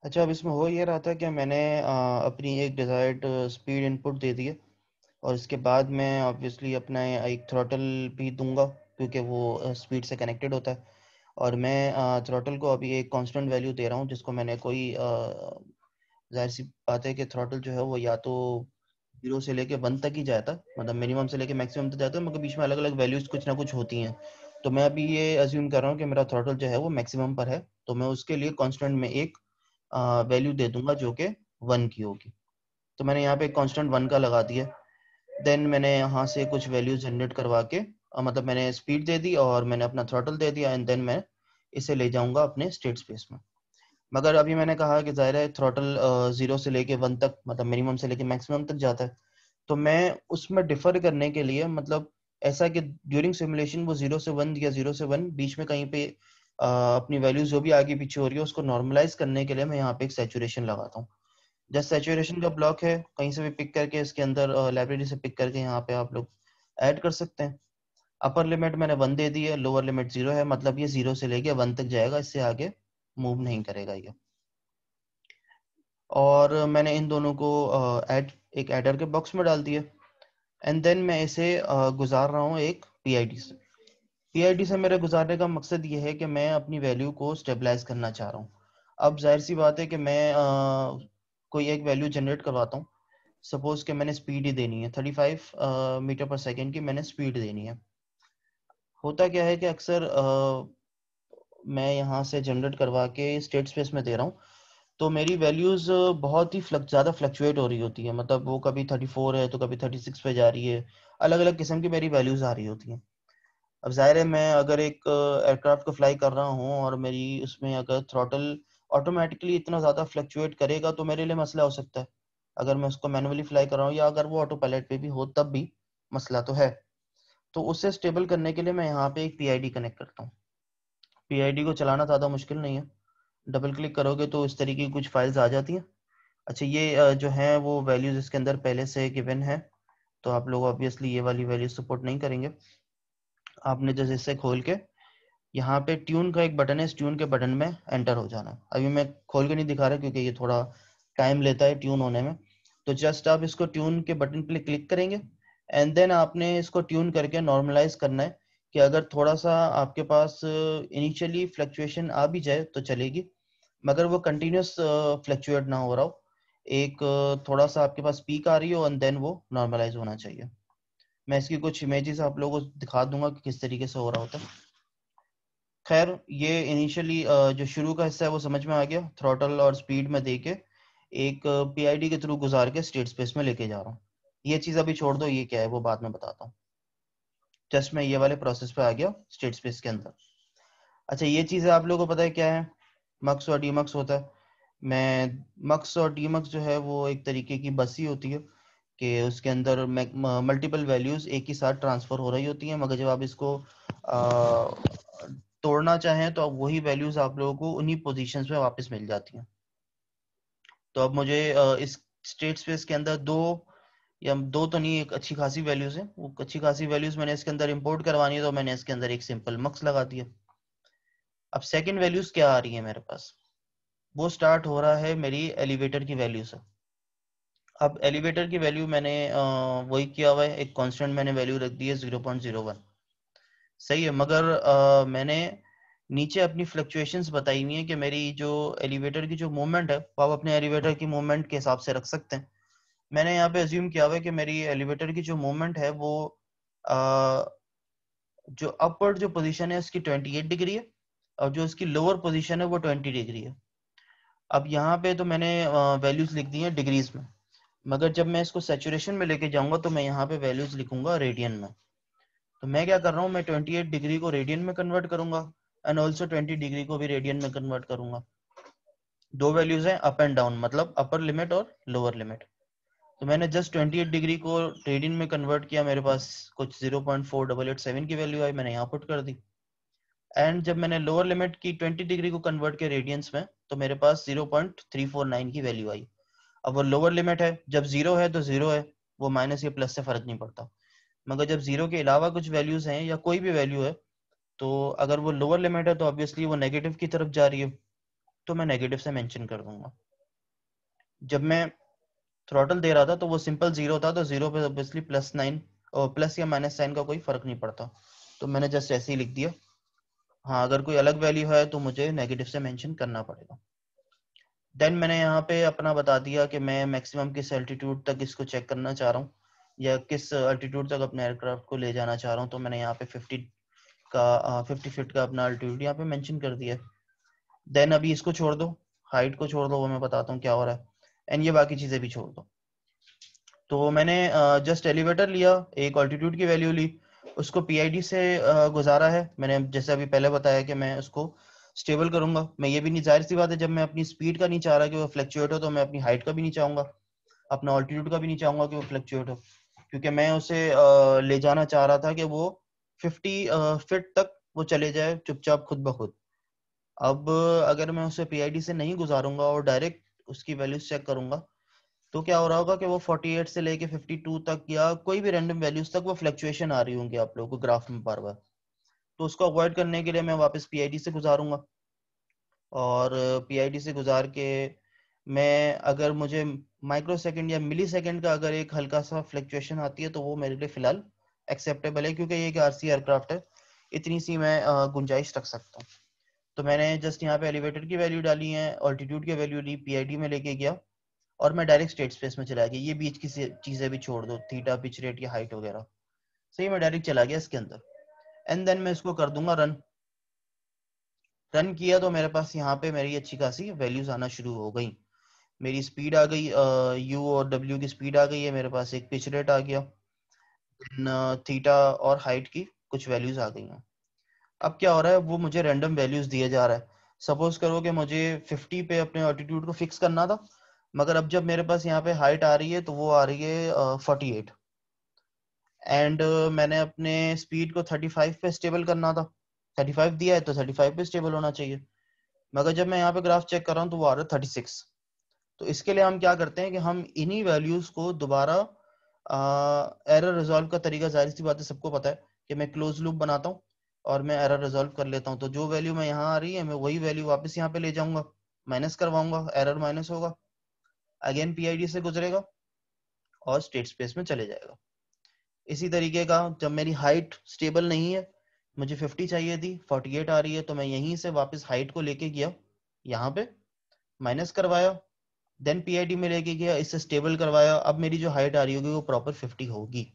अच्छा, अब इसमें हो ये रहा था कि मैंने अपनी एक डिज़ायर्ड स्पीड इनपुट दे दी है और इसके बाद मैं ऑब्वियसली अपना एक थ्रॉटल भी दूंगा क्योंकि वो स्पीड से कनेक्टेड होता है। और मैं थ्रॉटल को अभी एक कांस्टेंट वैल्यू दे रहा हूँ जिसको मैंने कोई जाहिर सी बात है कि थ्रॉटल जो है वो या तो 0 से लेके 1 तक ही जाता है, मतलब मिनिमम से लेके मैक्सिमम तक जाता है, मगर बीच में अलग अलग वैल्यूज कुछ ना कुछ होती हैं। तो मैं अभी ये अज्यूम कर रहा हूँ कि मेरा थ्रॉटल जो है वो मैक्सिमम पर है, तो मैं उसके लिए कांस्टेंट में एक वैल्यू दे दूंगा जो कि 1 की होगी। तो मैंने यहाँ पे कांस्टेंट 1 का लगा दिया। देन मैंने यहाँ से कुछ वैल्यूज जनरेट करवा के मतलब मैंने स्पीड दे दी और मैंने अपना थ्रॉटल दे दिया एंड देन मैं इसे ले जाऊंगा अपने स्टेट स्पेस में। मगर अभी मैंने कहा कि ज़ाहिर है थ्रॉटल 0 से लेके 1 तक, मतलब मिनिमम से लेके मैक्सिमम तक जाता है। तो मैं उसमें डिफर करने के लिए, मतलब ऐसा कि ड्यूरिंग सिमुलेशन वो 0 से 1 या 0 से 1 बीच में कहीं पे अपनी वैल्यूज जो भी आगे पीछे हो रही है उसको नॉर्मलाइज करने के लिए मैं यहाँ पे एक सैचुरेशन लगाता हूँ। जस्ट सैचुरेशन का ब्लॉक है, कहीं से भी पिक करके इसके अंदर लाइब्रेरी से पिक करके यहाँ पे आप लोग ऐड कर सकते हैं। अपर लिमिट मैंने 1 दे दी है, लोअर लिमिट 0 है, मतलब ये 0 से लेके 1 तक जाएगा, इससे आगे मूव नहीं करेगा ये। और मैंने इन दोनों को ऐड एक एडर के बॉक्स में डाल दिया एंड देन मैं इसे गुजार रहा हूँ एक पीआईडी से। पीआईडी से मेरे गुजारने का मकसद ये है कि मैं अपनी वैल्यू को स्टेबलाइज करना चाह रहा हूँ। अब जाहिर सी बात है कि मैं कोई एक वैल्यू जनरेट करवाता हूँ। सपोज कि मैंने स्पीड ही देनी है 35 मीटर पर सेकेंड की मैंने स्पीड देनी है। होता क्या है कि अक्सर मैं यहाँ से जनरेट करवा के स्टेट स्पेस में दे रहा हूँ, तो मेरी वैल्यूज बहुत ही ज़्यादा फ्लक्चुएट हो रही होती है, मतलब वो कभी 34 है तो कभी 36 पे जा रही है। अलग अलग किस्म की मेरी वैल्यूज आ रही होती हैं। अब जाहिर है मैं अगर एक एयरक्राफ्ट को फ्लाई कर रहा हूँ और मेरी उसमें अगर थ्रॉटल ऑटोमेटिकली इतना ज़्यादा फ्लक्चुएट करेगा तो मेरे लिए मसला हो सकता है। अगर मैं उसको मैनुअली फ्लाई कर रहा हूँ या अगर वो ऑटो पायलट पे भी हो तब भी मसला तो है। तो उससे स्टेबल करने के लिए मैं यहाँ पे एक पीआईडी कनेक्ट करता हूँ। पीआईडी को चलाना ज़्यादा मुश्किल नहीं है, डबल क्लिक करोगे तो इस तरीके की कुछ फाइल्स आ जाती हैं। अच्छा, ये जो है वो वैल्यूज इसके अंदर पहले से गिवन है, तो आप लोग ऑब्वियसली ये वाली वैल्यू सपोर्ट नहीं करेंगे। आपने जैसे इसे खोल के यहाँ पे ट्यून का एक बटन है, इस ट्यून के बटन में एंटर हो जाना है। अभी मैं खोल के नहीं दिखा रहा क्योंकि ये थोड़ा टाइम लेता है ट्यून होने में। तो जस्ट आप इसको ट्यून के बटन पे क्लिक करेंगे एंड देन आपने इसको ट्यून करके नॉर्मलाइज करना है कि अगर थोड़ा सा आपके पास इनिशियली फ्लक्चुएशन आ भी जाए तो चलेगी, मगर वो कंटिन्यूस फ्लक्चुएट ना हो रहा हो। एक थोड़ा सा आपके पास पीक आ रही हो एंड देन वो नॉर्मलाइज होना चाहिए। मैं इसकी कुछ इमेजेस आप लोगों को दिखा दूंगा कि किस तरीके से हो रहा होता है। खैर, ये इनिशियली जो शुरू का हिस्सा है वो समझ में आ गया। थ्रॉटल और स्पीड में देके एक पीआईडी के थ्रू गुजार के स्टेट स्पेस में लेके जा रहा हूँ। ये चीज अभी छोड़ दो, ये क्या है वो बाद में बताता हूँ। जस्ट मैं ये वाले प्रोसेस पे आ गया स्टेट स्पेस के अंदर। अच्छा, ये चीजें आप लोगों को पता है क्या है? मक्स और डीमक्स होता है। मैं मक्स और डीमक्स जो है वो एक तरीके की बस ही होती है कि उसके अंदर मल्टीपल वैल्यूज एक ही साथ ट्रांसफर हो रही होती हैं, मगर जब आप इसको तोड़ना चाहें तो अब वही वैल्यूज आप लोगों को उन्हीं पोजीशंस में वापस मिल जाती हैं। तो अब मुझे इस स्टेट स्पेस के अंदर दो या दो तो नहीं, एक अच्छी खासी वैल्यूज है, वो अच्छी खासी वैल्यूज मैंने इसके अंदर इंपोर्ट करवानी है, तो मैंने इसके अंदर एक सिंपल मक्स लगा दिया। अब सेकंड वैल्यूज क्या आ रही है मेरे पास? वो स्टार्ट हो रहा है मेरी एलिवेटर की वैल्यू से। अब एलिवेटर की वैल्यू मैंने वही किया हुआ है, एक कांस्टेंट मैंने वैल्यू रख दी है 0.01। सही है, मगर मैंने नीचे अपनी फ्लक्चुएशंस बताई हुई है कि मेरी जो एलिवेटर की जो मूवमेंट है वो आप अपने एलिवेटर की मूवमेंट के हिसाब से रख सकते हैं। मैंने यहाँ पे अज्यूम किया हुआ है कि मेरी एलिवेटर की जो मूवमेंट है वो अ, जो अपवर्ड जो पोजीशन है उसकी 28 डिग्री है और जो उसकी लोअर पोजीशन है वो 20 डिग्री है। अब यहाँ पे तो मैंने वैल्यूज लिख दी हैं डिग्रीज में, मगर जब मैं इसको सैचुरेशन में लेके जाऊंगा तो मैं यहाँ पे वैल्यूज लिखूंगा रेडियन में। तो मैं क्या कर रहा हूँ, मैं 28 डिग्री को रेडियन में कन्वर्ट करूंगा एंड ऑल्सो 20 डिग्री को भी रेडियन में कन्वर्ट करूंगा। दो वैल्यूज हैं अप एंड डाउन, मतलब अपर लिमिट और लोअर लिमिट। तो मैंने जस्ट 28 डिग्री को रेडियन में कन्वर्ट किया, मेरे पास कुछ 0.4887 की वैल्यू आई, मैंने यहाँ पुट कर दी। एंड जब मैंने लोअर लिमिट की 20 डिग्री को कन्वर्ट किया रेडियंस में तो मेरे पास 0.349 की वैल्यू आई। अब वो लोअर लिमिट है, जब जीरो है तो जीरो है, वो माइनस या प्लस से फर्क नहीं पड़ता। मगर जब जीरो के अलावा कुछ वैल्यूज हैं या कोई भी वैल्यू है, तो अगर वो लोअर लिमिट है तो ऑब्वियसली वो नेगेटिव की तरफ जा रही है। तो मैं नेगेटिव से मेंशन कर दूंगा। जब मैं थ्रॉटल दे रहा था तो वो सिंपल 0 था, तो 0 पे ऑब्वियसली +9 और प्लस या माइनस साइन का कोई फर्क नहीं पड़ता, तो मैंने जस्ट ऐसे ही लिख दिया। हाँ, अगर कोई अलग वैल्यू है तो मुझे नेगेटिव से मेंशन करना पड़ेगा। देन मैंने यहाँ पे अपना बता दिया कि मैं मैक्सिमम किस एल्टीट्यूड तक इसको चेक करना चाह रहा हूँ या किस एल्टीट्यूड तक अपने एयरक्राफ्ट को ले जाना चाह रहा हूँ। तो मैंने यहाँ पे 50 फीट का अपना एल्टीट्यूड यहाँ पे मेंशन कर दिया। देन अभी इसको छोड़ दो, हाइट को छोड़ दो, वो मैं बताता हूँ क्या हो रहा है, एंड ये बाकी चीजें भी छोड़ दो। तो मैंने जस्ट एलिवेटर लिया, एक ऑल्टीट्यूड की वैल्यू ली, उसको पीआईडी से गुजारा है। मैंने जैसे अभी पहले बताया कि मैं उसको स्टेबल करूंगा। मैं ये भी नहीं, जाहिर सी बात है, जब मैं अपनी स्पीड का नहीं चाह रहा कि वो फ्लक्चुएट हो, तो मैं अपनी हाइट का भी नहीं चाहूंगा, अपना ऑल्टीट्यूड का भी नहीं चाहूंगा कि वो फ्लक्चुएट हो, क्योंकि मैं उसे ले जाना चाह रहा था कि वो 50 फीट तक वो चले जाए चुपचाप खुद ब खुद। अब अगर मैं उसे पीआईडी से नहीं गुजारूंगा और डायरेक्ट उसकी वैल्यूज चेक करूंगा, तो क्या हो रहा होगा कि वो 48 से लेके 52 तक या कोई भी रैंडम वैल्यूज तक वो फ्लक्चुएशन आ रही होंगी आप लोगों को ग्राफ में बार बार। तो उसको अवॉइड करने के लिए मैं वापस पीआईडी से गुजारूंगा, और पीआईडी से गुजार के मैं, अगर मुझे माइक्रो सेकंड या मिली सेकंड का अगर एक हल्का सा फ्लक्चुएशन आती है तो वो मेरे लिए फिलहाल एक्सेप्टेबल है, क्योंकि ये एक आरसी एयरक्राफ्ट है, इतनी सी मैं गुंजाइश रख सकता हूँ। तो मैंने जस्ट यहाँ पे एलिवेटर की वैल्यू डाली है, ऑल्टीट्यूड की वैल्यू ली, पीआईडी में लेके गया, और मैं डायरेक्ट स्टेट स्पेस में चला गया। ये बीच की चीजें भी छोड़ दो, थीटा, पिच रेट या हाइट वगैरह, सही, मैं डायरेक्ट चला गया इसके अंदर। एंड देन मैं इसको कर दूंगा रन। रन किया तो मेरे पास यहाँ पे मेरी अच्छी खासी वैल्यूज आना शुरू हो गई। मेरी स्पीड आ गई, यू और डब्ल्यू की स्पीड आ गई है, मेरे पास एक पिच रेट आ गया, थीटा और हाइट की कुछ वैल्यूज आ गई हैं। अब क्या हो रहा है, वो मुझे रैंडम वैल्यूज दिए जा रहा है। सपोज करो कि मुझे 50 पे अपने ऑल्टीट्यूड को फिक्स करना था, मगर अब जब मेरे पास यहाँ पे हाइट आ रही है तो वो आ रही है 48, एंड मैंने अपने स्पीड को 35 पे स्टेबल करना था। 35 दिया है तो 35 पे स्टेबल होना चाहिए, मगर जब मैं यहाँ पे ग्राफ चेक कर रहा हूँ तो वो आ रहा है 36। तो इसके लिए हम क्या करते हैं कि हम इन्हीं वैल्यूज को दोबारा, एरर रिजॉल्व का तरीका जाहिर सी बात है सबको पता है कि मैं क्लोज लूप बनाता हूँ और मैं एरर रिजॉल्व कर लेता हूँ। तो जो वैल्यू मैं यहाँ आ रही है मैं वही वैल्यू वापस यहाँ पे ले जाऊंगा, माइनस करवाऊंगा, एरर माइनस होगा, अगेन पीआईडी से गुजरेगा और स्टेट स्पेस में चले जाएगा। इसी तरीके का जब मेरी हाइट स्टेबल नहीं है, मुझे 50 चाहिए थी, 48 आ रही है, तो मैं यहीं से वापस हाइट को लेके गया, यहाँ पे माइनस करवाया, देन पीआईडी में लेके गया, इससे स्टेबल करवाया। अब मेरी जो हाइट आ रही होगी वो प्रॉपर 50 होगी।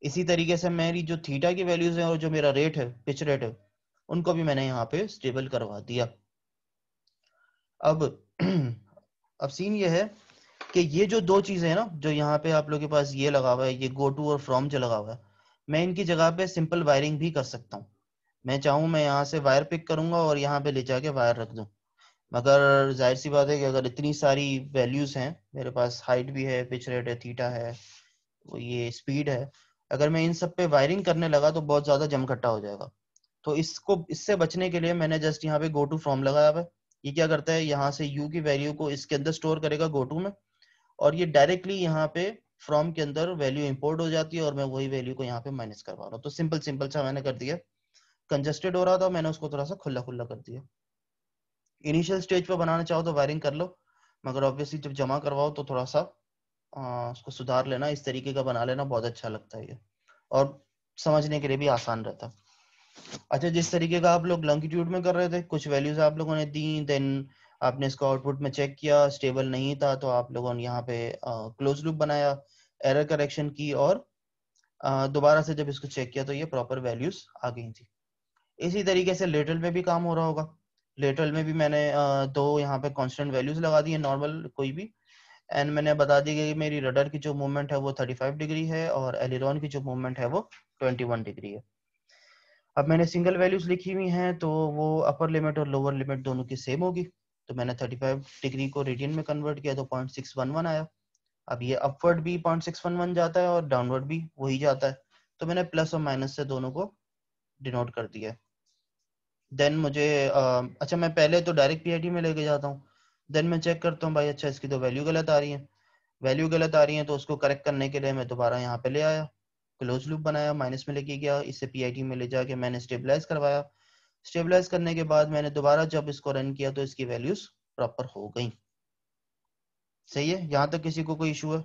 इसी तरीके से मेरी जो थीटा की वैल्यूज है और जो मेरा रेट है, पिच रेट है, उनको भी मैंने यहाँ पे स्टेबल करवा दिया। अब अब सीन ये है कि ये जो दो चीजें हैं ना, जो यहाँ पे आप लोग के पास ये लगा हुआ है, ये गो टू और फ्रॉम जो लगा हुआ है, मैं इनकी जगह पे सिंपल वायरिंग भी कर सकता हूँ। मैं चाहूँ मैं यहाँ से वायर पिक करूंगा और यहाँ पे ले जाके वायर रख दूँ, मगर जाहिर सी बात है कि अगर इतनी सारी वैल्यूज हैं मेरे पास, हाइट भी है, पिच रेट है, थीटा है, वो ये स्पीड है, अगर मैं इन सब पे वायरिंग करने लगा तो बहुत ज्यादा जमघटा हो जाएगा। तो इससे बचने के लिए मैंने जस्ट यहाँ पे गो टू फ्रॉम लगाया हुआ है। ये क्या करता है, यहाँ से यू की वैल्यू को इसके अंदर स्टोर करेगा गो टू में, और ये डायरेक्टली यहाँ पे फ्रॉम के अंदर वैल्यू इंपोर्ट हो जाती है, और मैं वही वैल्यू को यहाँ पे माइनस करवा रहा हूँ। तो सिंपल सिंपल सा मैंने कर दिया। कंजस्टेड हो रहा था, मैंने उसको थोड़ा सा खुला खुला कर दिया। इनिशियल स्टेज पे बनाना चाहो तो वायरिंग कर लो, मगर ऑब्वियसली जब जमा करवाओ तो थोड़ा सा उसको सुधार लेना, इस तरीके का बना लेना, बहुत अच्छा लगता है ये, और समझने के लिए भी आसान रहता है। अच्छा, जिस तरीके का आप लोग लॉन्गिट्यूड में कर रहे थे, कुछ वैल्यूज आप लोगों ने दी, देन आपने इसको आउटपुट में चेक किया, स्टेबल नहीं था, तो आप लोगों ने यहाँ पे क्लोज लूप बनाया, एरर करेक्शन की, और दोबारा से जब इसको चेक किया तो ये प्रॉपर वैल्यूज आ गई थी। इसी तरीके से लेटरल में भी काम हो रहा होगा। लेटरल में भी मैंने दो यहाँ पे कांस्टेंट वैल्यूज लगा दी है, नॉर्मल कोई भी, एंड मैंने बता दी कि मेरी रडर की जो मूवमेंट है वो 35 डिग्री है और एलिरॉन की जो मूवमेंट है वो 21 डिग्री है। अब मैंने सिंगल वैल्यूज लिखी हुई हैं, तो वो अपर लिमिट और लोअर लिमिट दोनों की सेम होगी। तो मैंने 35 डिग्री को रेडियन में कन्वर्ट किया तो 0.611 आया। अब ये अपवर्ड भी 0.611 जाता है और डाउनवर्ड भी वही जाता है, तो मैंने प्लस और माइनस से दोनों को डिनोट कर दिया। देन मुझे अच्छा, मैं पहले तो डायरेक्ट पीआईडी में लेके जाता हूँ, देन मैं चेक करता हूँ भाई अच्छा इसकी तो वैल्यू गलत आ रही है। वैल्यू गलत आ रही है तो उसको करेक्ट करने के लिए मैं दोबारा यहाँ पे ले आया, क्लोज लूप बनाया, माइनस में लेके गया, इसे पीआईडी में ले जाके मैंने स्टेबलाइज करवाया। स्टेबलाइज करने के बाद मैंने दोबारा जब इसको रन किया तो इसकी वैल्यूज प्रॉपर हो गई। सही है, यहां तक किसी को कोई इशू है?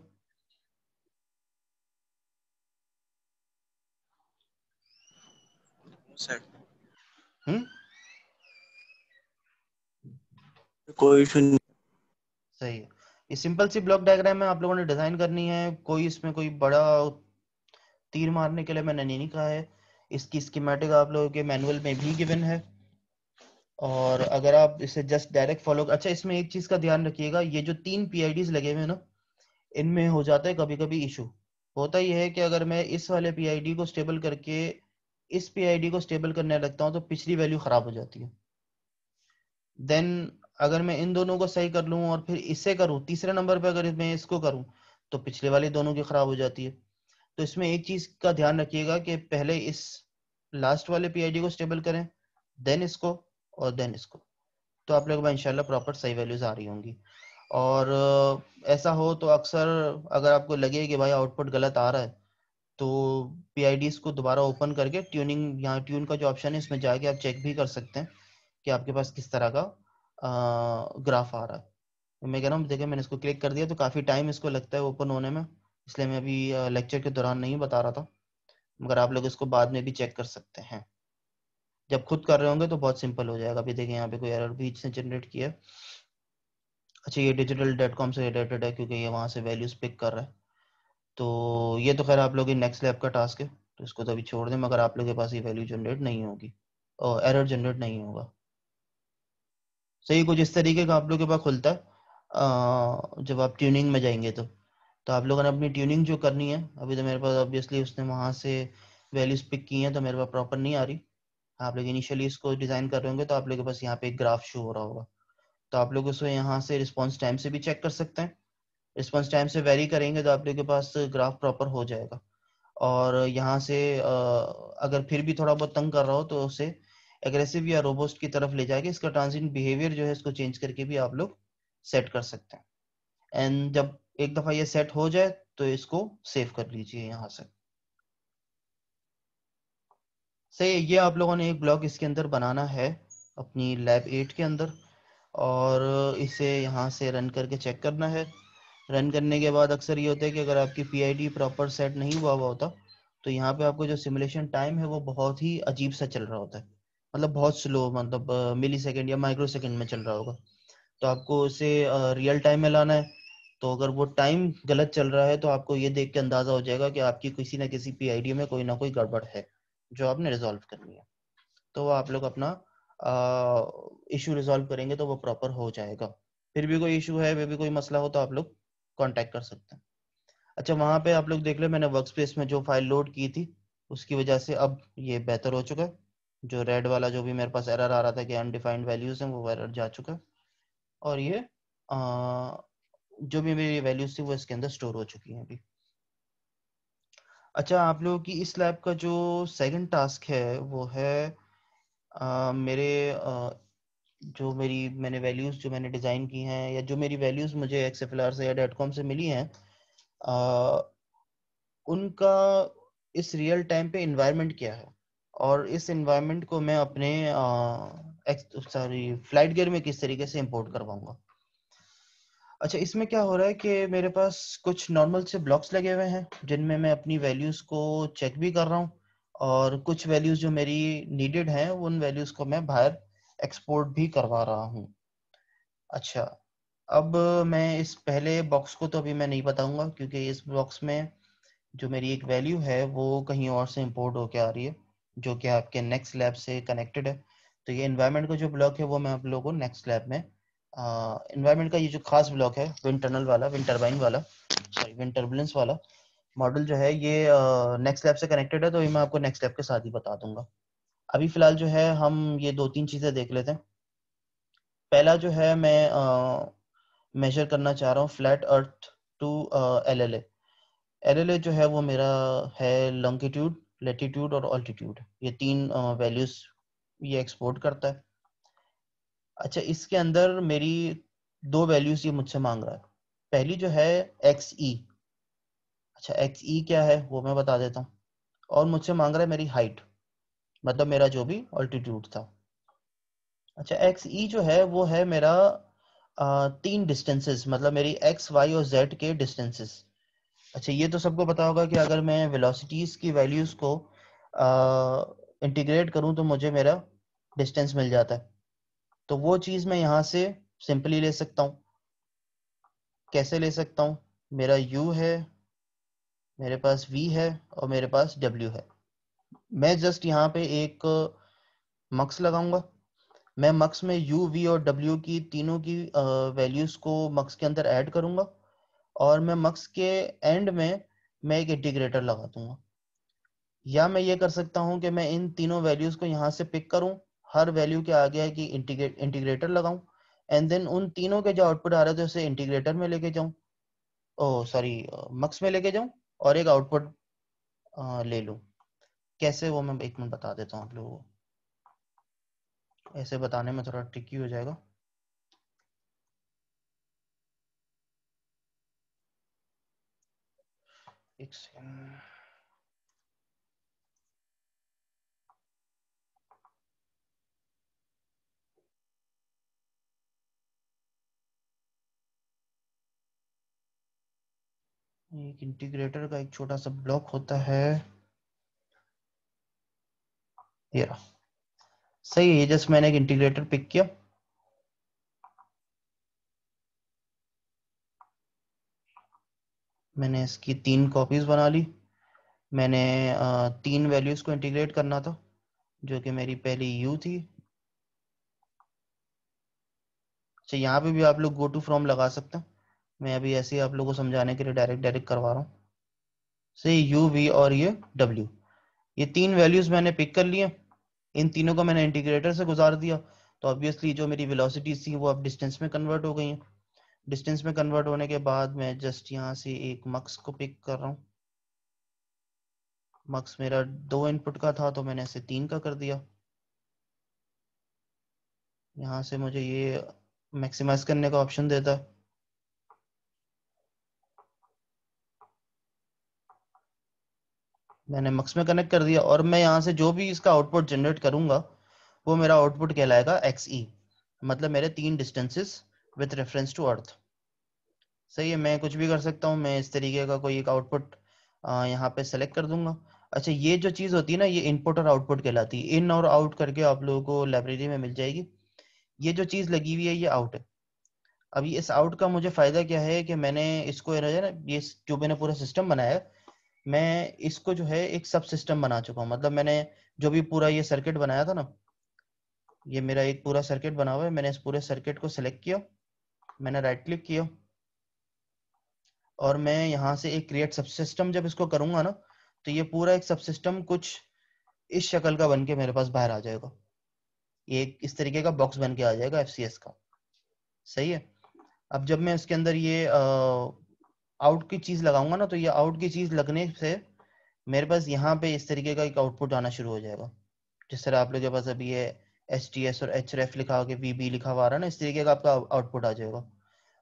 सर हम्म, कोई इशू नहीं। सही है। ये सिंपल सी ब्लॉक डायग्राम है, आप लोगों ने डिजाइन करनी है, कोई इसमें कोई बड़ा तीर मारने के लिए मैंने नहीं कहा है। इसकी स्कीमेटिक आप लोगों के मैनुअल में भी गिवन है, और अगर आप इसे जस्ट डायरेक्ट फॉलो, अच्छा इसमें एक चीज का ध्यान रखिएगा, ये जो 3 पीआईडीज लगे हुए हैं ना, इनमें हो जाता है कभी कभी इशू। होता यह है कि अगर मैं इस वाले पीआईडी को स्टेबल करके इस पीआईडी को स्टेबल करने लगता हूँ तो पिछली वैल्यू खराब हो जाती है। देन अगर मैं इन दोनों को सही कर लूं और फिर इससे करूं, तीसरे नंबर पे अगर मैं इसको करूं, तो पिछले वाली दोनों की खराब हो जाती है। तो इसमें एक चीज का ध्यान रखिएगा कि पहले इस लास्ट वाले पीआईडी को स्टेबल करें, देन इसको, और देन इसको, तो आप लोगों को इंशाल्लाह प्रॉपर सही वैल्यूज आ रही होंगी। और ऐसा हो तो अक्सर अगर आपको लगे कि भाई आउटपुट गलत आ रहा है, तो पीआईडीज को दोबारा ओपन करके ट्यूनिंग, यहाँ ट्यून का जो ऑप्शन है इसमें जाके आप चेक भी कर सकते हैं कि आपके पास किस तरह का ग्राफ आ रहा है। तो मैं कह रहा हूँ, देखिए मैंने इसको क्लिक कर दिया तो काफ़ी टाइम इसको लगता है ओपन होने में, इसलिए मैं अभी लेक्चर के दौरान नहीं बता रहा था, मगर आप लोग इसको बाद में भी चेक कर सकते हैं। जब खुद कर रहे होंगे तो बहुत सिंपल हो जाएगा। अभी देखिए यहाँ पे कोई एरर भी इसने जनरेट किया है। अच्छा, ये digital.com से रिलेटेड है क्योंकि ये वहाँ से वैल्यूज पिक कर रहा है। तो ये तो खैर आप लोग की नेक्स्ट लैब का टास्क है, तो इसको तो अभी छोड़ दें, मगर आप लोग के पास ये वैल्यू जनरेट नहीं होगी और एरर जनरेट नहीं होगा। सही, कुछ इस तरीके का आप लोग के पास खुलता है जब आप ट्यूनिंग में जाएंगे तो आप लोगों ने अपनी ट्यूनिंग जो करनी है, अभी तो मेरे पास ऑब्वियसली उसने वहाँ से वैल्यूज पिक की हैं तो मेरे पास प्रॉपर नहीं आ रही। आप लोग इनिशियली इसको डिज़ाइन कर रहे होंगे तो आप लोग के पास यहाँ पे एक ग्राफ शो हो रहा होगा, तो आप लोग उसको यहाँ से रिस्पॉन्स टाइम से भी चेक कर सकते हैं। रिस्पॉन्स टाइम से वेरी करेंगे तो आप लोग के पास ग्राफ प्रॉपर हो जाएगा। और यहाँ से अगर फिर भी थोड़ा बहुत तंग कर रहा हो तो उसे एग्रेसिव या रोबोस्ट की तरफ ले जाके इसका ट्रांजिएंट बिहेवियर जो है इसको चेंज करके भी आप लोग सेट कर सकते हैं। एंड जब एक दफा ये सेट हो जाए तो इसको सेव कर लीजिए यहाँ से। सही है, ये आप लोगों ने एक ब्लॉक इसके अंदर बनाना है अपनी लैब 8 के अंदर, और इसे यहाँ से रन करके चेक करना है। रन करने के बाद अक्सर ये होता है कि अगर आपकी पीआईडी प्रॉपर सेट नहीं हुआ होता तो यहाँ पे आपको जो सिमुलेशन टाइम है वो बहुत ही अजीब सा चल रहा होता है, मतलब बहुत स्लो, मतलब मिली सेकेंड या माइक्रो सेकेंड में चल रहा होगा। तो आपको उसे रियल टाइम में लाना है। तो अगर वो टाइम गलत चल रहा है तो आपको ये देख के अंदाजा हो जाएगा कि आपकी किसी ना किसी पीआईडी में कोई ना कोई गड़बड़ है जो आपने रिजॉल्व करनी है। तो वो आप लोग अपना इशू रिजॉल्व करेंगे तो वो प्रॉपर हो जाएगा। फिर भी कोई इशू है, वे भी कोई मसला हो तो आप लोग कांटेक्ट कर सकते हैं। अच्छा, वहां पे आप लोग देख ले, मैंने वर्कस्पेस में जो फाइल लोड की थी उसकी वजह से अब ये बेहतर हो चुका है। जो रेड वाला जो भी मेरे पास एरर आ रहा था कि अनडिफाइंड वैल्यूज हैं, वो एरर जा चुका है। और ये जो भी मेरी वैल्यूज थी वो इसके अंदर स्टोर हो चुकी हैं अभी। अच्छा, आप लोगों की इस लैब का जो सेकंड टास्क है वो है मेरे जो मेरी मैंने वैल्यूज जो मैंने डिजाइन की हैं, या जो मेरी वैल्यूज मुझे एक्सएफएलआर से या डॉट से मिली हैं, अ, उनका इस रियल टाइम पे इन्वायरमेंट क्या है, और इस इन्वायरमेंट को मैं अपने फ्लाइट गियर में किस तरीके से इंपोर्ट करवाऊंगा। अच्छा, इसमें क्या हो रहा है कि मेरे पास कुछ नॉर्मल से ब्लॉक्स लगे हुए हैं जिनमें मैं अपनी वैल्यूज को चेक भी कर रहा हूँ, और कुछ वैल्यूज जो मेरी नीडेड हैं उन वैल्यूज को मैं बाहर एक्सपोर्ट भी करवा रहा हूँ। अच्छा, अब मैं इस पहले बॉक्स को तो अभी मैं नहीं बताऊंगा क्योंकि इस बॉक्स में जो मेरी एक वैल्यू है वो कहीं और से इंपोर्ट होके आ रही है जो कि आपके नेक्स्ट लैब से कनेक्टेड है। तो ये एनवायरनमेंट का जो ब्लॉक है वो मैं आप लोगों को नेक्स्ट लैब में, एनवायरनमेंट का ये जो खास ब्लॉक है विंड टनल वाला, विंड टर्बाइन वाला, सॉरी विंड टर्बुलेंस वाला मॉडल जो है, ये नेक्स्ट लैब से कनेक्टेड है, तो ये मैं आपको नेक्स्ट लैब के साथ ही बता दूंगा। अभी फिलहाल जो है हम ये दो तीन चीजें देख लेते हैं। पहला जो है मैं मेजर करना चाह रहा हूँ flat earth to LLA. LLA जो है वो मेरा है लॉन्गिट्यूड, लेटीट्यूड और ऑल्टीट्यूड, ये तीन वैल्यूज ये एक्सपोर्ट करता है। अच्छा, इसके अंदर मेरी दो वैल्यूज ये मुझसे मांग रहा है। पहली जो है एक्स ई। अच्छा, एक्स ई क्या है वो मैं बता देता हूँ। और मुझसे मांग रहा है मेरी हाइट, मतलब मेरा जो भी ऑल्टीट्यूड था। अच्छा, एक्स ई जो है वो है मेरा 3 डिस्टेंसेस, मतलब मेरी एक्स वाई और जेड के डिस्टेंसेस। अच्छा, ये तो सबको पता होगा कि अगर मैं वेलोसिटीज की वैल्यूज को इंटीग्रेट करूं तो मुझे मेरा डिस्टेंस मिल जाता है। तो वो चीज मैं यहाँ से सिंपली ले सकता हूँ। कैसे ले सकता हूँ? मेरा u है, मेरे पास v है और मेरे पास w है। मैं जस्ट यहाँ पे एक मक्स लगाऊंगा। मैं मक्स में u v और w की तीनों की वैल्यूज को मक्स के अंदर ऐड करूंगा और मैं मक्स के एंड में मैं एक इंटीग्रेटर लगा दूंगा। या मैं ये कर सकता हूँ कि मैं इन तीनों वैल्यूज को यहाँ से पिक करूँ, हर वैल्यू के आगे है कि इंटीग्रेटर लगाऊं, एंड देन उन तीनों के जो आउटपुट आ रहे थे उसे इंटीग्रेटर में लेके जाऊं, ओ सॉरी मक्स में लेके जाऊं, और एक आउटपुट ले लूं। कैसे, वो मैं एक मिनट बता देता हूँ आप लोगों को। ऐसे बताने में थोड़ा ट्रिकी हो जाएगा। एक सेकंड। एक इंटीग्रेटर का एक छोटा सा ब्लॉक होता है, ये रहा। सही है, ये जस्ट मैंने एक इंटीग्रेटर पिक किया। मैंने इसकी 3 कॉपीज बना ली। मैंने 3 वैल्यूज को इंटीग्रेट करना था, जो कि मेरी पहली u थी। अच्छा, यहाँ पे भी आप लोग गो टू फ्रॉम लगा सकते हैं। मैं अभी ऐसे ही आप लोगों को समझाने के लिए डायरेक्ट डायरेक्ट करवा रहा हूँ। सही, यू वी और ये डब्ल्यू, ये 3 वैल्यूज मैंने पिक कर लिए। इन तीनों को मैंने इंटीग्रेटर से गुजार दिया, तो ऑब्वियसली जो मेरी वेलोसिटीज थी वो अब डिस्टेंस में कन्वर्ट हो गई हैं। डिस्टेंस में कन्वर्ट होने के बाद मैं जस्ट यहाँ से एक मक्स को पिक कर रहा हूँ। मक्स मेरा 2 इनपुट का था तो मैंने इसे 3 का कर दिया। यहाँ से मुझे ये मैक्सिमाइज करने का ऑप्शन देता है। मैंने मक्स में कनेक्ट कर दिया और मैं यहाँ से जो भी इसका आउटपुट जनरेट करूंगा वो मेरा आउटपुट कहलाएगा एक्स ई, मतलब मेरे 3 distances with reference to earth. सही है, मैं कुछ भी कर सकता हूँ। मैं इस तरीके का कोई एक आउटपुट यहाँ पे सेलेक्ट कर दूंगा। अच्छा, ये जो चीज होती है ना, ये इनपुट और आउटपुट कहलाती है। इन और आउट करके आप लोगों को लाइब्रेरी में मिल जाएगी। ये जो चीज लगी हुई है ये आउट है। अभी इस आउट का मुझे फायदा क्या है कि मैंने इसको है ना, ये जो मैंने पूरा सिस्टम बनाया है, मैं इसको जो है एक सब सिस्टम बना चुका हूँ। मतलब मैंने जो भी पूरा ये सर्किट बनाया था ना, ये मेरा एक पूरा सर्किट बना हुआ है। मैंने इस पूरे सर्किट को सिलेक्ट किया, मैंने राइट क्लिक किया और मैं यहाँ से एक क्रिएट सब सिस्टम जब इसको करूंगा ना, तो ये पूरा एक सब सिस्टम कुछ इस शक्ल का बन के मेरे पास बाहर आ जाएगा। ये एक इस तरीके का बॉक्स बन के आ जाएगा एफसीएस का। सही है। अब जब मैं इसके अंदर ये आउट की चीज लगाऊंगा ना, तो ये आउट की चीज लगने से मेरे पास यहाँ पे इस तरीके का एक आउटपुट आना शुरू हो जाएगा। जिस तरह आप लोग के पास अभी ये एच टी एस और एच रेफ लिखा के वी बी लिखा हुआ आ रहा है ना, इस तरीके का आपका आउटपुट आ जाएगा।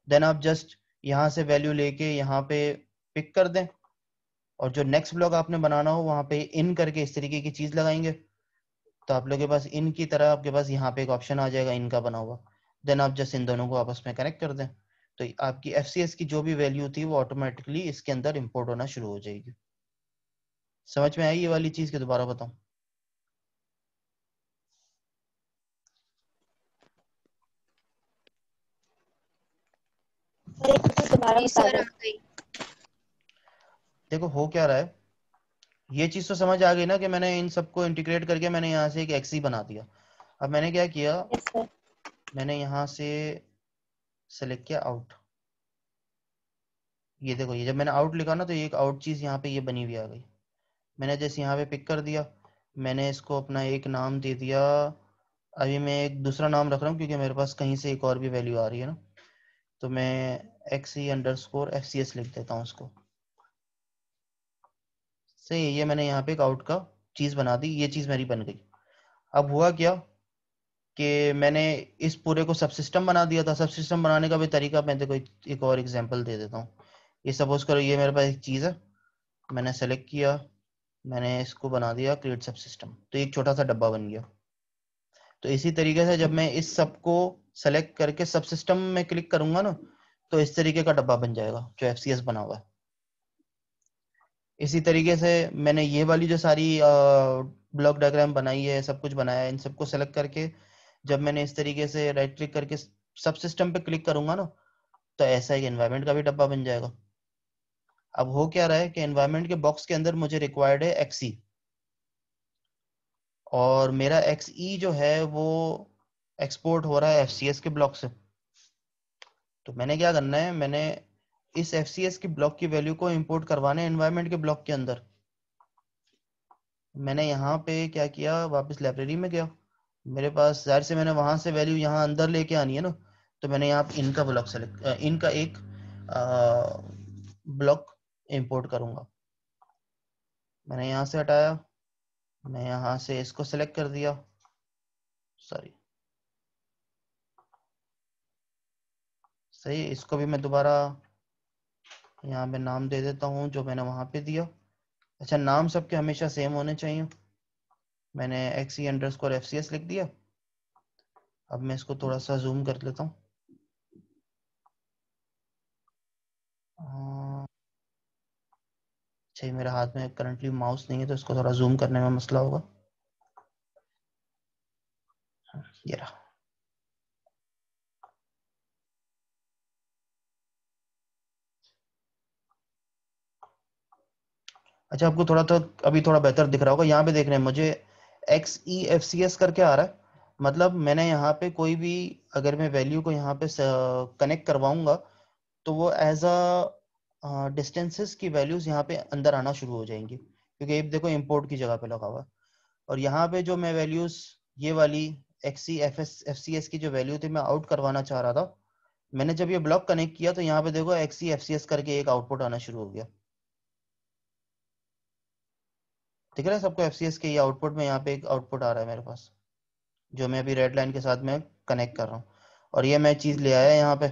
देन आप जस्ट यहाँ से वैल्यू लेके यहाँ पे पिक कर दें, और जो नेक्स्ट ब्लॉक आपने बनाना हो वहां पे इन करके इस तरीके की चीज लगाएंगे, तो आप लोग के पास इन की तरह आपके पास यहाँ पे एक ऑप्शन आ जाएगा इनका बना हुआ। देन आप जस्ट इन दोनों को आपस में कनेक्ट कर दें, तो आपकी एफसीएस की जो भी वैल्यू थी वो ऑटोमेटिकली इसके अंदर इंपोर्ट होना शुरू हो जाएगी। समझ में आई ये वाली चीज? के दोबारा बताऊं? दोबारा जी बता सर, दो। आ गई। देखो हो क्या रहा है, ये चीज तो समझ आ गई ना कि मैंने इन सबको इंटीग्रेट करके मैंने यहाँ से एक एक्सी बना दिया। अब मैंने क्या किया, यस सर। मैंने यहाँ से सेलेक्ट किया आउट। ये देखो, ये जब मैंने आउट लिखा ना, तो ये एक आउट चीज यहाँ पे ये बनी हुई आ गई। मैंने जैसे यहाँ पे पिक कर दिया, मैंने इसको अपना एक नाम दे दिया। अभी मैं एक दूसरा नाम रख रहा हूँ क्योंकि मेरे पास कहीं से एक और भी वैल्यू आ रही है ना, तो मैं XE_FCS लिख देता हूँ उसको। सही है, ये मैंने यहाँ पे एक आउट का चीज बना दी, ये चीज मेरी बन गई। अब हुआ क्या कि मैंने इस पूरे को सब सिस्टम बना दिया था। सब सिस्टम बनाने का भी तरीका मैं देखो एक और एग्जांपल दे देता हूँ। ये सपोज करो ये मेरे पास एक चीज है, मैंने सेलेक्ट किया, मैंने इसको बना दिया क्रिएट सब सिस्टम, तो एक छोटा सा डब्बा बन गया। तो इसी तरीके से जब मैं इस सब को सेलेक्ट करके सब सिस्टम में क्लिक करूंगा ना, तो इस तरीके का डब्बा बन जाएगा जो FCS बना हुआ है। इसी तरीके से मैंने ये वाली जो सारी ब्लॉक डायग्राम बनाई है, सब कुछ बनाया है, इन सबको सेलेक्ट करके जब मैंने इस तरीके से राइट क्लिक करके सब सिस्टम पे क्लिक करूंगा ना, तो ऐसा एक एनवायरनमेंट का भी डब्बा बन जाएगा। अब हो क्या रहा है कि एनवायरनमेंट के बॉक्स के अंदर मुझे रिक्वायर्ड है XE, और मेरा XE जो है वो एक्सपोर्ट हो रहा है FCS के ब्लॉक से। तो मैंने क्या करना है, मैंने इस FCS के ब्लॉक की वैल्यू को इंपोर्ट करवाना है एनवायरनमेंट के ब्लॉक के अंदर। मैंने यहाँ पे क्या किया, वापस लाइब्रेरी में गया, मेरे पास जाहिर से मैंने वहां से वैल्यू यहाँ अंदर लेके आनी है ना, तो मैंने यहाँ पे इनका ब्लॉक सेलेक्ट, इनका एक ब्लॉक इंपोर्ट करूंगा। मैंने यहाँ से हटाया, मैं यहाँ से इसको सेलेक्ट कर दिया, सॉरी सही, इसको भी मैं दोबारा यहाँ पे नाम दे देता हूँ जो मैंने वहां पे दिया। अच्छा, नाम सबके हमेशा सेम होने चाहिए। मैंने XE_FCS लिख दिया। अब मैं इसको थोड़ा सा जूम कर लेता हूँ। अच्छा, मेरे हाथ में करंटली माउस नहीं है, तो इसको थोड़ा जूम करने में मसला होगा। ये रहा। अच्छा, आपको थोड़ा तो अभी थोड़ा बेहतर दिख रहा होगा। यहाँ पे देख रहे हैं मुझे XEFCS करके आ रहा है। मतलब मैंने यहाँ पे कोई भी, अगर मैं वैल्यू को यहाँ पे कनेक्ट करवाऊंगा, तो वो एज अ डिस्टेंसेस की वैल्यूज यहाँ पे अंदर आना शुरू हो जाएंगी, क्योंकि ये देखो इंपोर्ट की जगह पे लगा हुआ है। और यहाँ पे जो मैं वैल्यूज, ये वाली XEFCS की जो वैल्यू थी मैं आउट करवाना चाह रहा था, मैंने जब ये ब्लॉक कनेक्ट किया तो यहाँ पे देखो XEFCS करके एक आउटपुट आना शुरू हो गया। दिख रहा है सबको FCS के ये आउटपुट में, यहाँ पे एक आउटपुट आ रहा है मेरे पास, जो मैं अभी रेड लाइन के साथ में कनेक्ट कर रहा हूँ, और ये मैं चीज ले आया यहाँ पे।